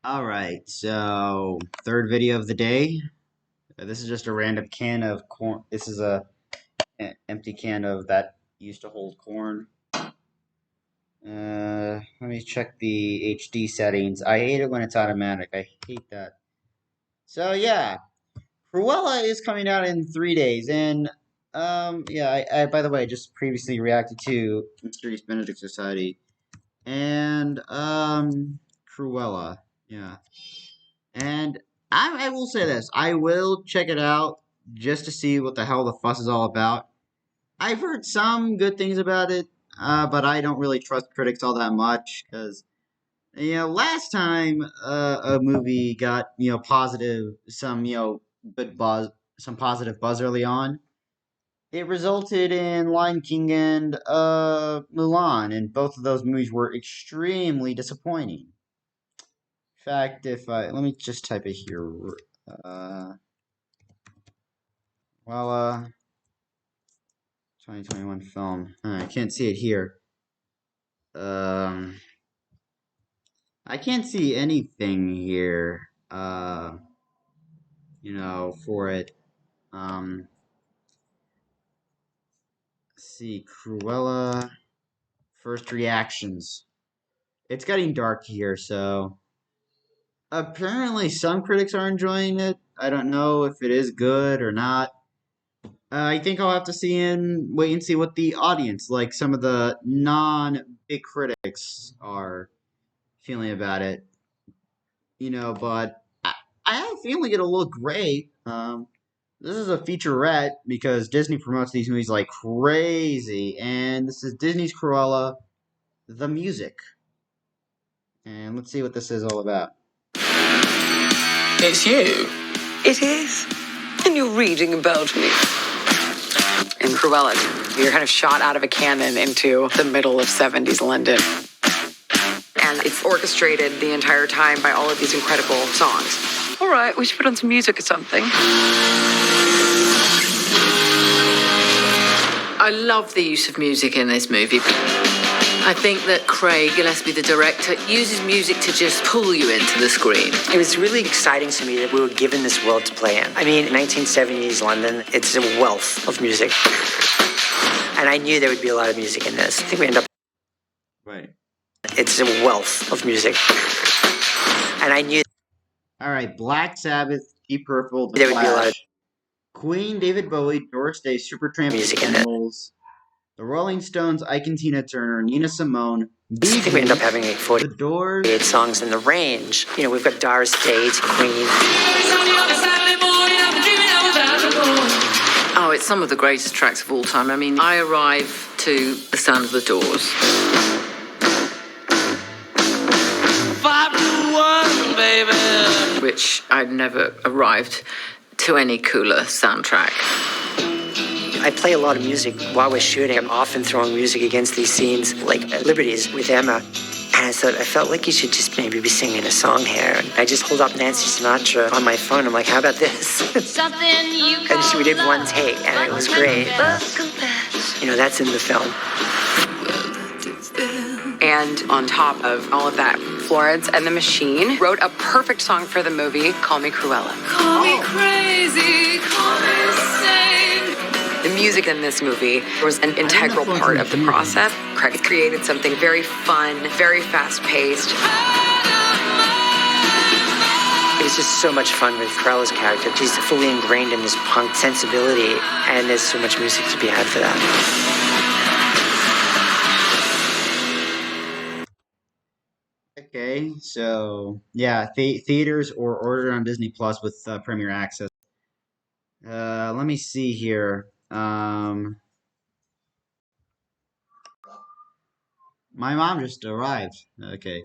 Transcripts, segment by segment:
Alright, so third video of the day. This is just a random can of corn. This is an empty can of that used to hold corn. Let me check the HD settings. I hate it when it's automatic. I hate that. So yeah, Cruella is coming out in 3 days, and yeah. I by the way, just previously reacted to Mysterious Benedict Society and Cruella. Yeah. And I will say this, I will check it out just to see what the hell the fuss is all about. I've heard some good things about it, but I don't really trust critics all that much because last time a movie got positive some good buzz, some positive buzz early on, it resulted in Lion King and Mulan, and both of those movies were extremely disappointing. In fact, if I let me just type it here. Uh, Well, 2021 film. I can't see it here. Um, I can't see anything here. For it. Let's see, Cruella. First reactions. It's getting dark here, so apparently some critics are enjoying it. I don't know if it is good or not. I think I'll have to wait and see what the audience, like some of the non-big critics, are feeling about it. But I have a feeling it'll look great. This is a featurette because Disney promotes these movies like crazy, and this is Disney's Cruella, the music. And let's see what this is all about. It's you. It is. And you're reading about me. In Cruella, you're kind of shot out of a cannon into the middle of 70s London. And it's orchestrated the entire time by all of these incredible songs. All right, we should put on some music or something. I love the use of music in this movie. I think that Craig Gillespie, the director, uses music to just pull you into the screen. It was really exciting to me that we were given this world to play in. I mean, 1970s London, it's a wealth of music. And I knew there would be a lot of music in this. I think we end up... Right. It's a wealth of music. And I knew... Alright, Black Sabbath, Deep Purple, The There would be a lot of... Queen, David Bowie, Doris Day, Supertramp, music in Animals, The Rolling Stones, Ike and Tina Turner, Nina Simone, I think we end up having like 48 The Doors, songs in the range. We've got Doris Day, Queen. Oh, it's some of the greatest tracks of all time. I mean, I arrive to the sound of the Doors. 5 to 1, baby. Which I'd never arrived to any cooler soundtrack. I play a lot of music while we're shooting. I'm often throwing music against these scenes, like Liberties with Emma. And I thought, I felt like you should just maybe be singing a song here. And I just pulled up Nancy Sinatra on my phone. I'm like, how about this? And we did one take, and it was great. That's in the film. And on top of all of that, Florence and the Machine wrote a perfect song for the movie, Call Me Cruella. Call me crazy, call me insane. The music in this movie was an integral part of the process. Craig created something very fun, very fast-paced. It was just so much fun with Cruella's character. She's fully ingrained in this punk sensibility, and there's so much music to be had for that. Okay, so yeah, theaters or ordered on Disney Plus with Premier Access. Let me see here. My mom just arrived. Okay.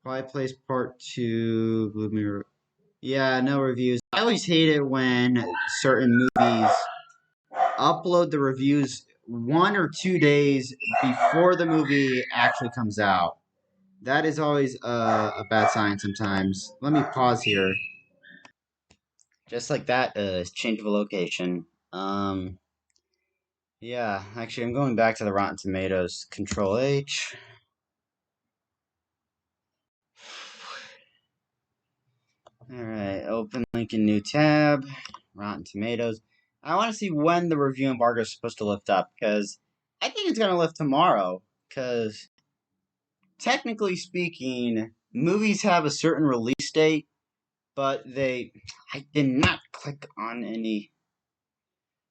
Quiet Place Part 2, Blue Mirror. Yeah, no reviews. I always hate it when certain movies upload the reviews 1 or 2 days before the movie actually comes out. That is always a bad sign sometimes. Let me pause here. Just like that, change of a location. Yeah, actually, I'm going back to the Rotten Tomatoes. Control H. Open link in new tab. Rotten Tomatoes. I want to see when the review embargo is supposed to lift up, because I think it's going to lift tomorrow, because technically speaking, movies have a certain release date, but I did not click on any.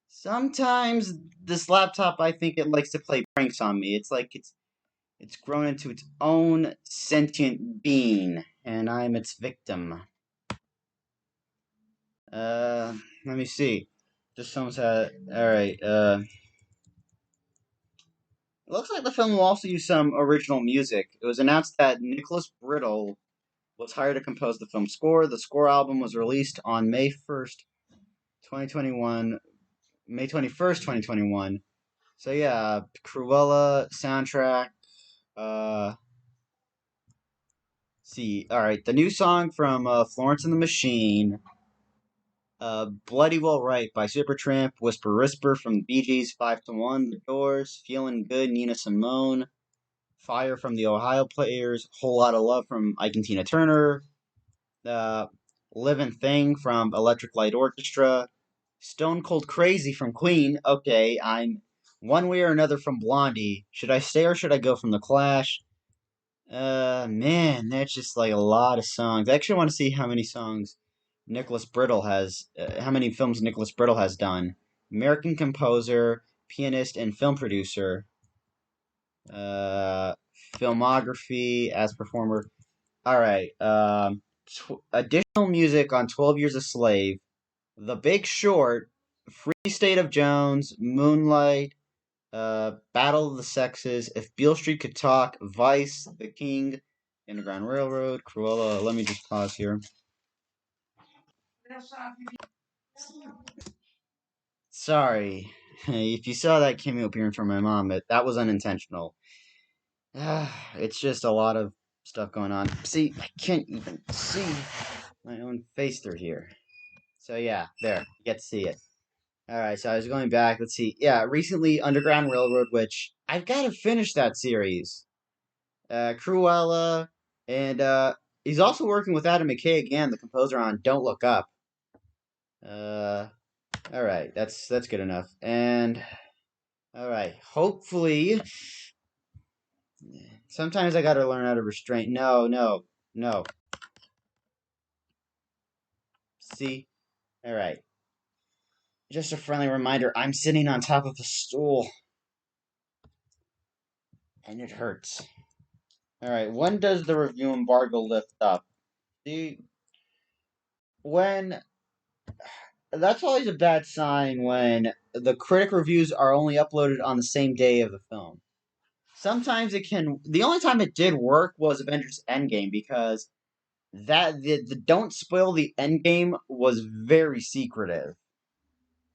Sometimes this laptop, I think it likes to play pranks on me. It's like it's grown into its own sentient being, and I'm its victim. Let me see. This film's had. Alright, it looks like the film will also use some original music. It was announced that Nicholas Brittle was hired to compose the film score. The score album was released on May 1st, 2021. May 21st, 2021. So yeah, Cruella soundtrack. Uh, see. Alright, the new song from Florence and the Machine. Bloody Well Right by Supertramp, Whisper Whisper from the Bee Gees, 5 to 1, The Doors, Feeling Good, Nina Simone, Fire from the Ohio Players, Whole Lot of Love from Ike and Tina Turner, Living Thing from Electric Light Orchestra, Stone Cold Crazy from Queen. Okay, I'm one way or another from Blondie. Should I stay or should I go from The Clash? Man, that's just like a lot of songs. I actually want to see how many songs Nicholas Brittle has, how many films Nicholas Brittle has done. American composer, pianist, and film producer. Uh, Filmography as performer. All right. Additional music on 12 Years a Slave, The Big Short, Free State of Jones, Moonlight, Battle of the Sexes, If Beale Street Could Talk, Vice, The King, Underground Railroad, Cruella. Let me just pause here. Sorry. If you saw that cameo appearance from my mom, that was unintentional. It's just a lot of stuff going on. See, I can't even see my own face through here. So yeah, there. You get to see it. Alright, so I was going back. Let's see. Yeah, recently Underground Railroad, which I've got to finish that series. Cruella, and he's also working with Adam McKay again, the composer on Don't Look Up. Uh, all right, that's good enough. And all right, hopefully, sometimes I got to learn how to restrain. No, no, no. See, all right. Just a friendly reminder: I'm sitting on top of a stool, and it hurts. All right, when does the review embargo lift up? See, when that's always a bad sign when the critic reviews are only uploaded on the same day of the film. Sometimes it can. The only time it did work was Avengers Endgame, because the don't spoil the Endgame was very secretive.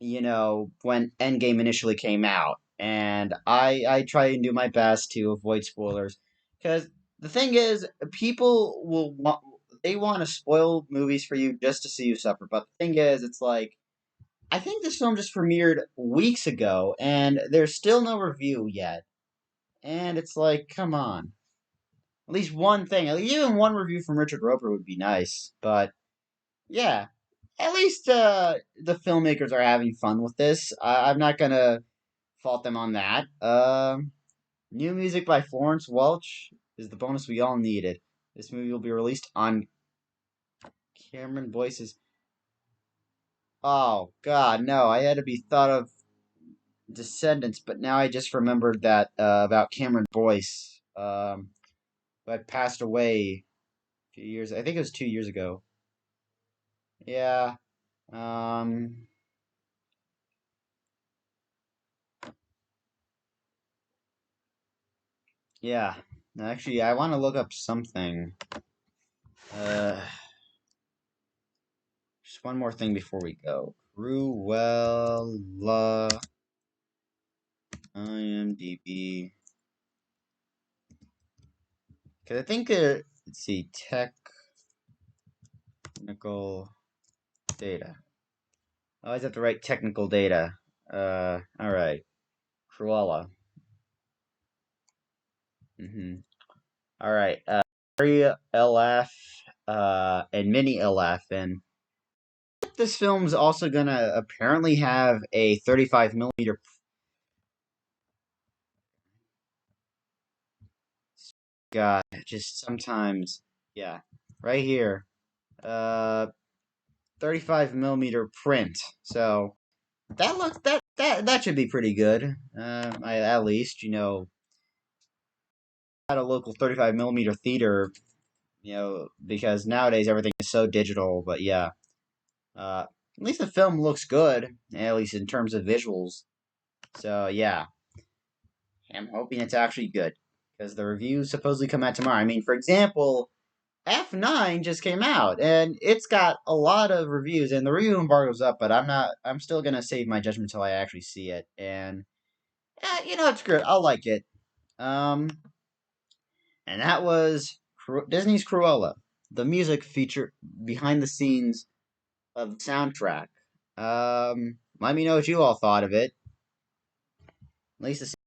When Endgame initially came out, and I try and do my best to avoid spoilers, because the thing is, people they want to spoil movies for you just to see you suffer. But the thing is, it's like, I think this film just premiered weeks ago, and there's still no review yet. And it's like, come on. At least one thing, even one review from Richard Roper would be nice. But yeah, at least the filmmakers are having fun with this. I'm not gonna fault them on that. New music by Florence Welch is the bonus we all needed. This movie will be released on Cameron Boyce's. Oh God, no! I had to be thought of Descendants, but now I just remembered that about Cameron Boyce, who had passed away a few years. I think it was 2 years ago. Yeah. Um. Yeah. Actually, I want to look up something. Uh. Just one more thing before we go. Cruella, IMDb. Because I think let's see, technical data. I always have to write technical data. All right. Cruella. All right. Area LF, and Mini LF, and this film's also gonna apparently have a 35 millimeter. God, just sometimes, yeah, right here, uh, 35 millimeter print. So that looks that should be pretty good. At least at a local 35 millimeter theater, because nowadays everything is so digital. But yeah, at least the film looks good, at least in terms of visuals. So yeah, I'm hoping it's actually good because the reviews supposedly come out tomorrow. I mean, for example, F9 just came out and it's got a lot of reviews and the review embargo's up, but I'm still gonna save my judgment until I actually see it. And it's good. I'll like it. Um, and that was Disney's Cruella, the music feature behind the scenes of the soundtrack. Let me know what you all thought of it. At least the